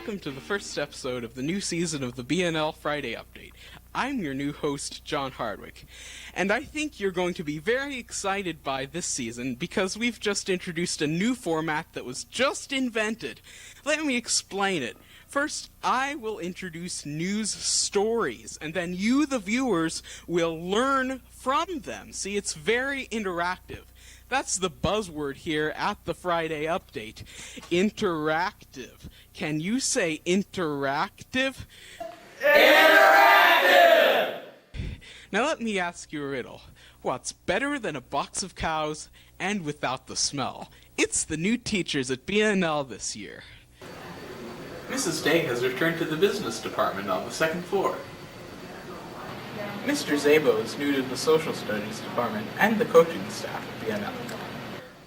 Welcome to the first episode of the new season of the BNL Friday Update. I'm your new host, John Hardwick, and I think you're going to be very excited by this season because we've just introduced a new format that was just invented. Let me explain it. First, I will introduce news stories, and then you, the viewers, will learn from them. See, it's very interactive. That's the buzzword here at the Friday Update. Interactive. Can you say interactive? Interactive! Now let me ask you a riddle. What's better than a box of cows and without the smell? It's the new teachers at BNL this year. Mrs. Day has returned to the business department on the second floor. Mr. Zabo is new to the social studies department and the coaching staff at BNL.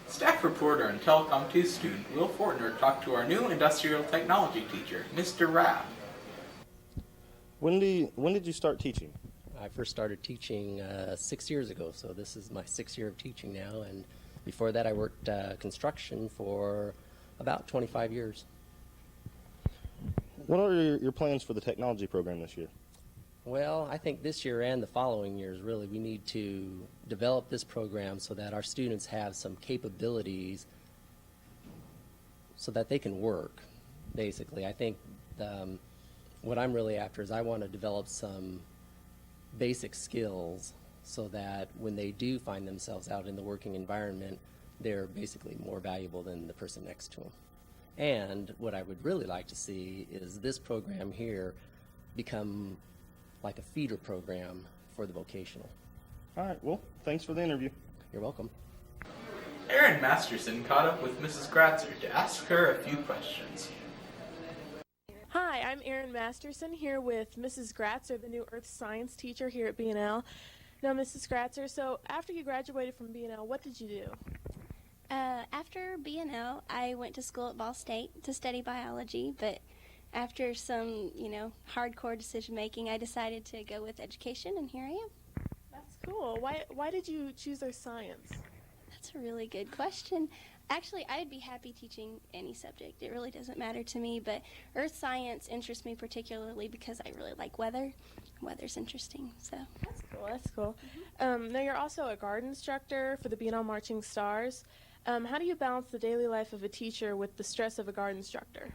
Staff reporter and Telecom 2 student Will Fortner talked to our new industrial technology teacher, Mr. Rapp. When did you start teaching? I first started teaching 6 years ago, so this is my 6th year of teaching now, and before that I worked construction for about 25 years. What are your plans for the technology program this year? Well, I think this year and the following years, really, we need to develop this program so that our students have some capabilities so that they can work, basically. I think what I'm really after is I want to develop some basic skills so that when they do find themselves out in the working environment, they're basically more valuable than the person next to them. And what I would really like to see is this program here become like a feeder program for the vocational. All right, well, thanks for the interview. You're welcome. Erin Masterson caught up with Mrs. Gratzer to ask her a few questions. Hi, I'm Erin Masterson here with Mrs. Gratzer, the new Earth Science teacher here at BNL. Now, Mrs. Gratzer, so after you graduated from BNL, what did you do? After BNL, I went to school at Ball State to study biology, but after some, hardcore decision making, I decided to go with education, and here I am. That's cool. Why did you choose Earth Science? That's a really good question. Actually, I'd be happy teaching any subject. It really doesn't matter to me, but Earth Science interests me particularly because I really like weather. Weather's interesting, so. That's cool. Now, you're also a garden instructor for the BNL Marching Stars. How do you balance the daily life of a teacher with the stress of a garden instructor?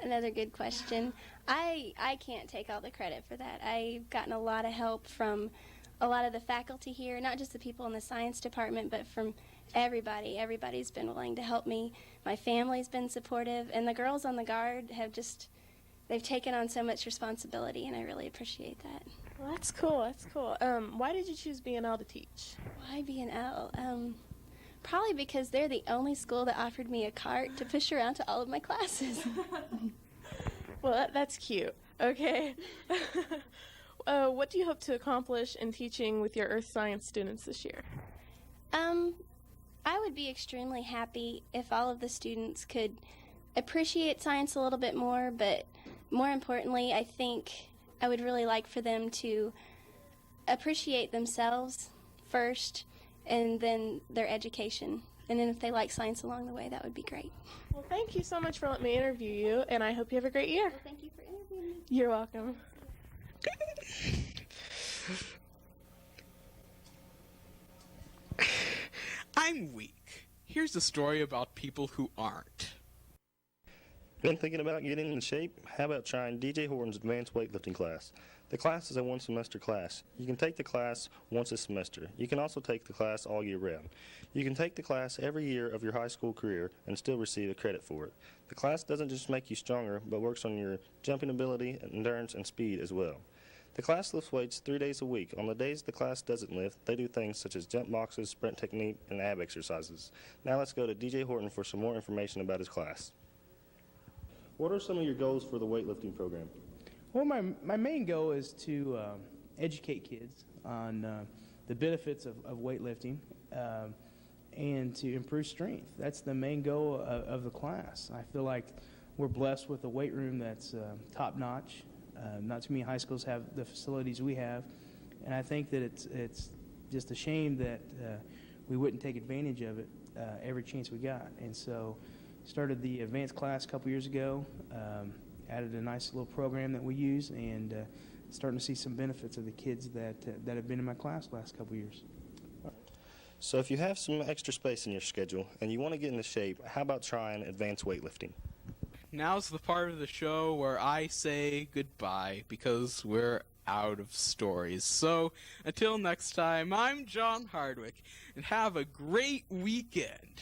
Another good question. I can't take all the credit for that. I've gotten a lot of help from a lot of the faculty here, not just the people in the science department, but from everybody. Everybody's been willing to help me. My family's been supportive, and the girls on the guard have they've taken on so much responsibility, and I really appreciate that. Well, that's cool. Why did you choose BNL to teach? Why BNL? Probably because they're the only school that offered me a cart to push around to all of my classes. Well, that's cute. Okay. What do you hope to accomplish in teaching with your Earth Science students this year? I would be extremely happy if all of the students could appreciate science a little bit more, but more importantly, I think I would really like for them to appreciate themselves first, and then their education. And then if they like science along the way, that would be great. Well, thank you so much for letting me interview you, and I hope you have a great year. Well, thank you for interviewing me. You're welcome. I'm weak. Here's a story about people who aren't. Been thinking about getting in shape? How about trying DJ Horton's advanced weightlifting class? The class is a one-semester class. You can take the class once a semester. You can also take the class all year round. You can take the class every year of your high school career and still receive a credit for it. The class doesn't just make you stronger, but works on your jumping ability, endurance, and speed as well. The class lifts weights 3 days a week. On the days the class doesn't lift, they do things such as jump boxes, sprint technique, and ab exercises. Now let's go to DJ Horton for some more information about his class. What are some of your goals for the weightlifting program? Well, my main goal is to educate kids on the benefits of weightlifting and to improve strength. That's the main goal of the class. I feel like we're blessed with a weight room that's top-notch. Not too many high schools have the facilities we have, and I think that it's just a shame that we wouldn't take advantage of it every chance we got. And so started the advanced class a couple years ago, added a nice little program that we use, and starting to see some benefits of the kids that have been in my class the last couple years. So if you have some extra space in your schedule and you want to get into shape, how about trying advanced weightlifting? Now's the part of the show where I say goodbye because we're out of stories. So until next time, I'm John Hardwick, and have a great weekend.